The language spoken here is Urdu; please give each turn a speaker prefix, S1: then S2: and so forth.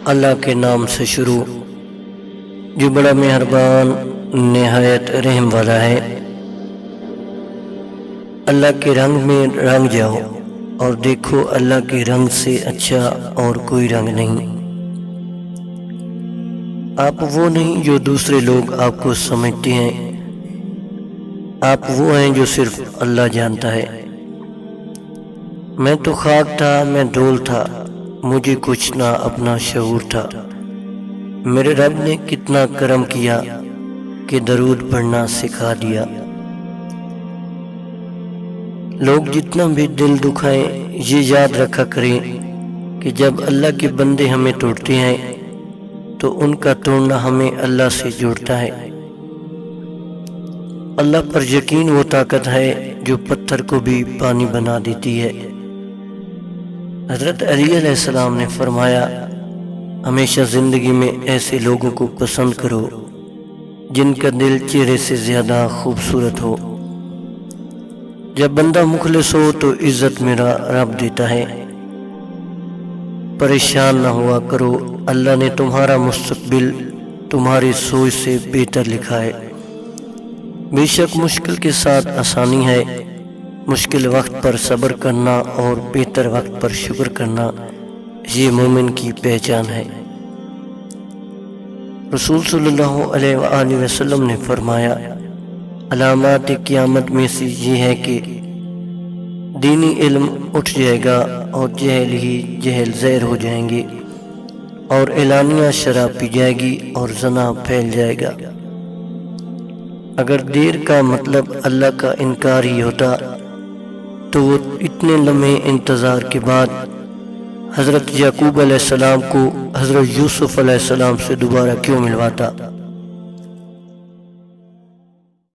S1: اللہ کے نام سے شروع جو بڑا مہربان نہایت رحم والا ہے۔ اللہ کے رنگ میں رنگ جاؤ اور دیکھو اللہ کے رنگ سے اچھا اور کوئی رنگ نہیں۔ آپ وہ نہیں جو دوسرے لوگ آپ کو سمجھتے ہیں، آپ وہ ہیں جو صرف اللہ جانتا ہے۔ میں تو خاک تھا، میں ڈھول تھا، مجھے کچھ نہ اپنا شعور تھا۔ میرے رب نے کتنا کرم کیا کہ درود پڑھنا سکھا دیا۔ لوگ جتنا بھی دل دکھائیں یہ یاد رکھا کریں کہ جب اللہ کے بندے ہمیں توڑتے ہیں تو ان کا توڑنا ہمیں اللہ سے جوڑتا ہے۔ اللہ پر یقین وہ طاقت ہے جو پتھر کو بھی پانی بنا دیتی ہے۔ حضرت علی علیہ السلام نے فرمایا، ہمیشہ زندگی میں ایسے لوگوں کو پسند کرو جن کا دل چہرے سے زیادہ خوبصورت ہو۔ جب بندہ مخلص ہو تو عزت میرا رب دیتا ہے۔ پریشان نہ ہوا کرو، اللہ نے تمہارا مستقبل تمہاری سوچ سے بہتر لکھا ہے۔ بے شک مشکل کے ساتھ آسانی ہے، مشکل وقت پر صبر کرنا اور بہتر وقت پر شکر کرنا یہ مومن کی پہچان ہے۔ رسول صلی اللہ علیہ وآلہ وسلم نے فرمایا، علامات قیامت میں سے یہ ہے کہ دینی علم اٹھ جائے گا اور جہل ہی جہل زہر ہو جائیں گے، اور اعلانیہ شراب پی جائے گی اور زنا پھیل جائے گا۔ اگر دیر کا مطلب اللہ کا انکار ہی ہوتا تو وہ اتنے لمحے انتظار کے بعد حضرت یعقوب علیہ السلام کو حضرت یوسف علیہ السلام سے دوبارہ کیوں ملواتا؟